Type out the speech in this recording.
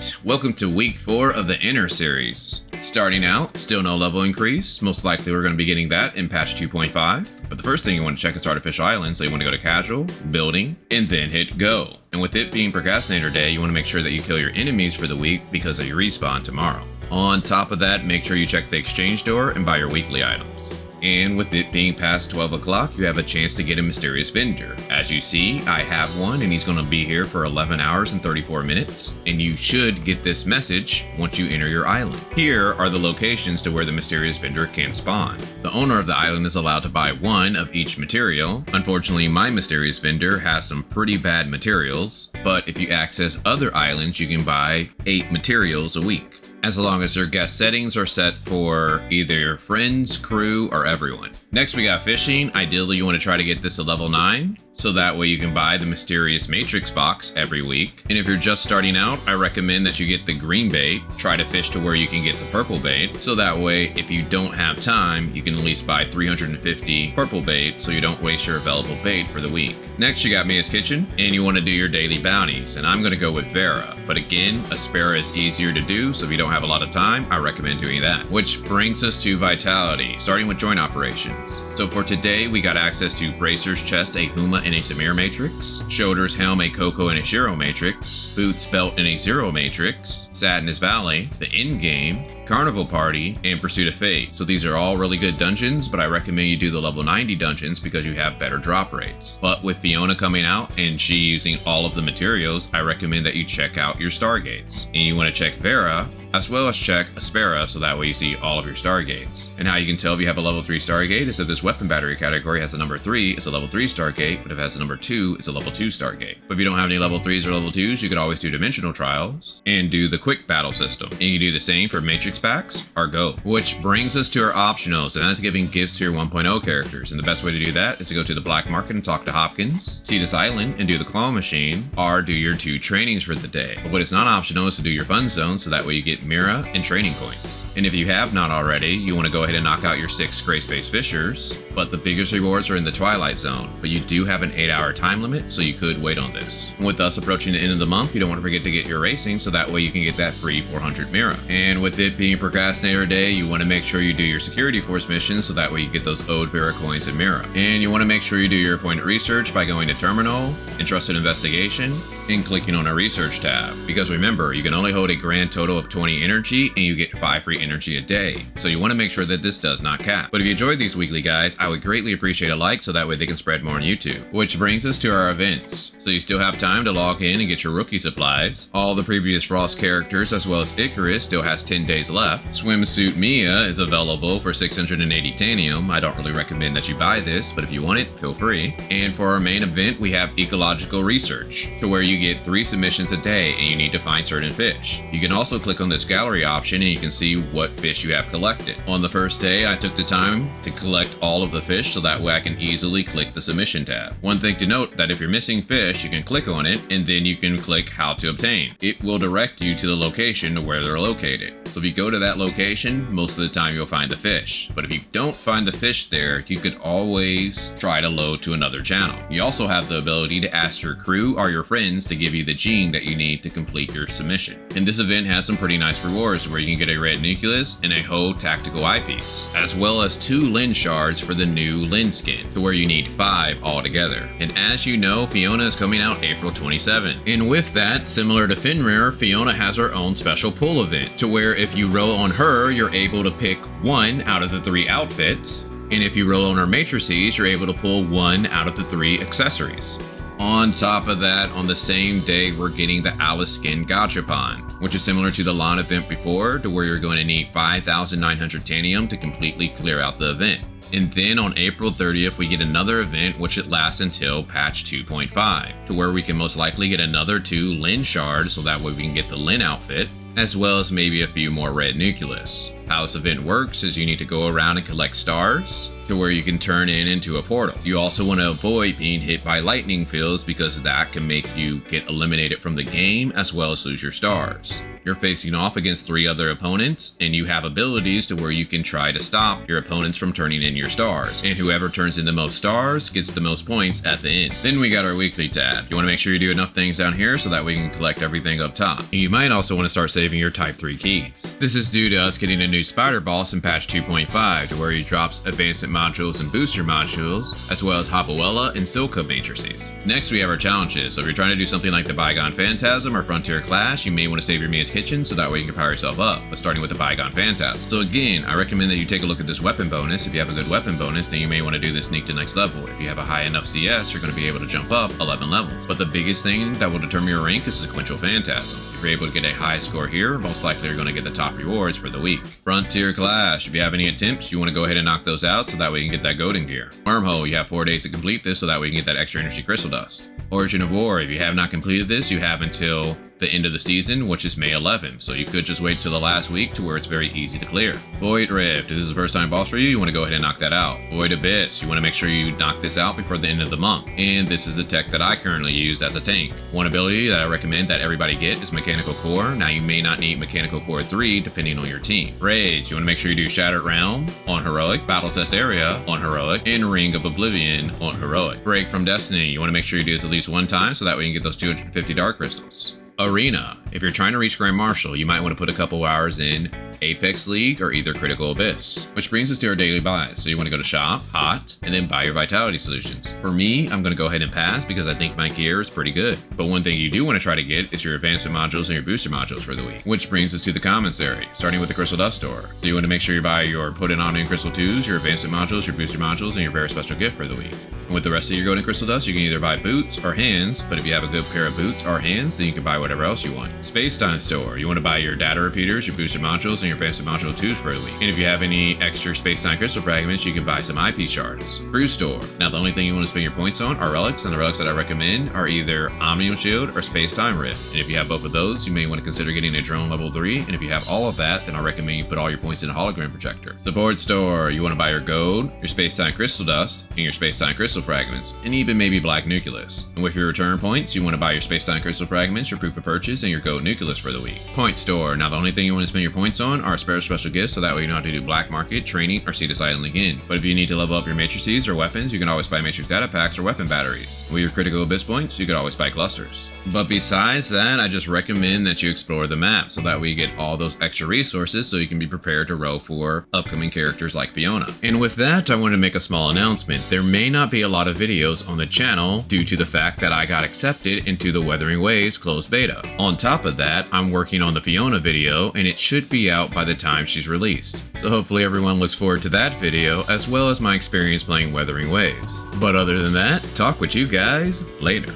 Alright, welcome to week 4 of the Innars series. Starting out, still no level increase, most likely we're going to be getting that in patch 2.5. But the first thing you want to check is Artificial Island, so you want to go to Casual, Building, and then hit Go. And with it being Procrastinator Day, you want to make sure that you kill your enemies for the week because of your respawn tomorrow. On top of that, make sure you check the exchange door and buy your weekly items. And with it being past 12 o'clock, you have a chance to get a mysterious vendor. As you see, I have one and he's going to be here for 11 hours and 34 minutes. And you should get this message once you enter your island. Here are the locations to where the mysterious vendor can spawn. The owner of the island is allowed to buy one of each material. Unfortunately, my mysterious vendor has some pretty bad materials, but if you access other islands, you can buy 8 materials a week, as long as your guest settings are set for either your friends, crew, or everyone. Next we got fishing. Ideally you want to try to get this to level 9, so that way you can buy the mysterious matrix box every week. And if you're just starting out, I recommend that you get the green bait. Try to fish to where you can get the purple bait, so that way if you don't have time, you can at least buy 350 purple bait so you don't waste your available bait for the week. Next you got Mia's Kitchen, and you want to do your daily bounties, and I'm going to go with Vera. But again, Aspera is easier to do, so if you don't have a lot of time, I recommend doing that. Which brings us to Vitality, starting with joint operations. So for today, we got access to Bracer's chest, a Huma and a Samir matrix, Shoulder's helm, a Coco and a Shiro matrix, Boots belt and a Zero matrix, Sadness Valley, the End Game, Carnival Party, and Pursuit of Fate. So these are all really good dungeons, but I recommend you do the level 90 dungeons because you have better drop rates. But with Fiona coming out and she using all of the materials, I recommend that you check out your Stargates. And you want to check Vera, as well as check Aspera, so that way you see all of your Stargates. And how you can tell if you have a level 3 Stargate is that this weapon battery category has a number 3, it's a level 3 Stargate, but if it has a number 2, it's a level 2 Stargate. But if you don't have any level 3s or level 2s, you could always do Dimensional Trials and do the quick battle system. And you can do the same for Matrix packs or Go. Which brings us to our optionals, and that's giving gifts to your 1.0 characters. And the best way to do that is to go to the black market and talk to Hopkins, see this island and do the claw machine, or do your 2 trainings for the day. But what is not optional is to do your Funzone, so that way you get Mira and training coins. And if you have not already, you want to go ahead and knock out your 6 Greyspace Fishers, but the biggest rewards are in the Twilight Zone, but you do have an 8-hour time limit, so you could wait on this. And with us approaching the end of the month, you don't want to forget to get your racing, so that way you can get that free 400 Mira. And with it being Procrastinator Day, you want to make sure you do your Security Force missions, so that way you get those owed Vera coins and Mira. And you want to make sure you do your appointed research by going to Terminal, Entrusted Investigation, and clicking on a research tab. Because remember, you can only hold a grand total of 20 energy and you get 5 free energy a day. So you want to make sure that this does not cap. But if you enjoyed these weekly guys, I would greatly appreciate a like so that way they can spread more on YouTube. Which brings us to our events. So you still have time to log in and get your rookie supplies. All the previous Frost characters as well as Icarus still has 10 days left. Swimsuit Mia is available for 680 Tanium. I don't really recommend that you buy this, but if you want it, feel free. And for our main event, we have Ecological Research, to where you get 3 submissions a day and you need to find certain fish. You can also click on this gallery option and you can see what fish you have collected. On the first day, I took the time to collect all of the fish so that way I can easily click the submission tab. One thing to note, that if you're missing fish, you can click on it and then you can click how to obtain. It will direct you to the location where they're located. So if you go to that location, most of the time you'll find the fish. But if you don't find the fish there, you could always try to load to another channel. You also have the ability to ask your crew or your friends to give you the gene that you need to complete your submission. And this event has some pretty nice rewards where you can get a red nucleus and a whole tactical eyepiece, as well as 2 lens shards for the new lens skin, to where you need 5 altogether. And as you know, Fiona is coming out April 27th. And with that, similar to Fenrir, Fiona has her own special pull event, to where if you roll on her, you're able to pick 1 out of the 3 outfits. And if you roll on her matrices, you're able to pull 1 out of the 3 accessories. On top of that, on the same day, we're getting the Alyss skin Gachapon, which is similar to the lawn event before, to where you're going to need 5,900 Tanium to completely clear out the event. And then on April 30th, we get another event, which it lasts until patch 2.5, to where we can most likely get another 2 Lin shards, so that way we can get the Lin outfit, as well as maybe a few more red nucleus. How this event works is you need to go around and collect stars, to where you can turn into a portal. You also want to avoid being hit by lightning fields because that can make you get eliminated from the game as well as lose your stars. You're facing off against 3 other opponents, and you have abilities to where you can try to stop your opponents from turning in your stars, and whoever turns in the most stars gets the most points at the end. Then we got our weekly tab. You want to make sure you do enough things down here so that we can collect everything up top. And you might also want to start saving your type 3 keys. This is due to us getting a new spider boss in patch 2.5 to where he drops advancement modules and booster modules, as well as Hopawella and Silca matrices. Next we have our challenges. So if you're trying to do something like the Bygone Phantasm or Frontier Clash, you may want to save your Mia's Kitchen so that way you can power yourself up, but starting with the Bygone Phantasm. So again, I recommend that you take a look at this weapon bonus. If you have a good weapon bonus, then you may want to do this sneak to next level. If you have a high enough CS, you're going to be able to jump up 11 levels. But the biggest thing that will determine your rank is Sequential Phantasm. If you're able to get a high score here, most likely you're going to get the top rewards for the week. Frontier Clash. If you have any attempts, you want to go ahead and knock those out so that way you can get that golden gear. Wormhole. You have 4 days to complete this so that way you can get that extra energy crystal dust. Origin of War. If you have not completed this, you have until the end of the season, which is May 11th, so you could just wait till the last week to where it's very easy to clear. Void Rift. If this is the first time boss for you, you want to go ahead and knock that out. Void Abyss. You want to make sure you knock this out before the end of the month. And this is a tech that I currently use as a tank. One ability that I recommend that everybody get is Mechanical Core. Now you may not need Mechanical Core 3 depending on your team. Rage. You want to make sure you do Shattered Realm on Heroic, Battle Test Area on Heroic, and Ring of Oblivion on Heroic. Break from Destiny. You want to make sure you do this at least 1 time so that way you can get those 250 Dark Crystals. Arena. If you're trying to reach Grand Marshal, you might want to put a couple hours in Apex League or either Critical Abyss. Which brings us to our daily buys. So you want to go to Shop, Hot, and then buy your Vitality Solutions. For me, I'm going to go ahead and pass because I think my gear is pretty good. But one thing you do want to try to get is your Advancement Modules and your Booster Modules for the week. Which brings us to the Commissary, starting with the Crystal Dust Store. So you want to make sure you buy your Put It On in Crystal 2s, your Advancement Modules, your Booster Modules, and your very special gift for the week. And with the rest of your Golden Crystal Dust, you can either buy boots or hands, but if you have a good pair of boots or hands, then you can buy whatever else you want. Space Time Store. You want to buy your data repeaters, your booster modules, and your advanced module 2s for the week. And if you have any extra Space Time crystal fragments, you can buy some IP shards. Cruise Store. Now the only thing you want to spend your points on are relics, and the relics that I recommend are either Omnium Shield or Space Time Rift. And if you have both of those, you may want to consider getting a drone level 3, and if you have all of that, then I recommend you put all your points in a hologram projector. Support Store. You want to buy your gold, your Space Time crystal dust, and your Space Time crystal fragments, and even maybe black nucleus. And with your return points, you want to buy your Space Time crystal fragments, your proof of purchase, and your gold nucleus for the week. Point Store. Now the only thing you want to spend your points on are spare special gifts so that way you don't have to do black market, training, or see this island again. But if you need to level up your matrices or weapons, you can always buy matrix data packs or weapon batteries. With your critical abyss points, you can always buy clusters. But besides that, I just recommend that you explore the map so that way you get all those extra resources so you can be prepared to row for upcoming characters like Fiona. And with that, I want to make a small announcement. There may not be a lot of videos on the channel due to the fact that I got accepted into the Wuthering Waves Closed Beta. On top of that, I'm working on the Fiona video and it should be out by the time she's released. So hopefully everyone looks forward to that video as well as my experience playing Wuthering Waves. But other than that, talk with you guys later.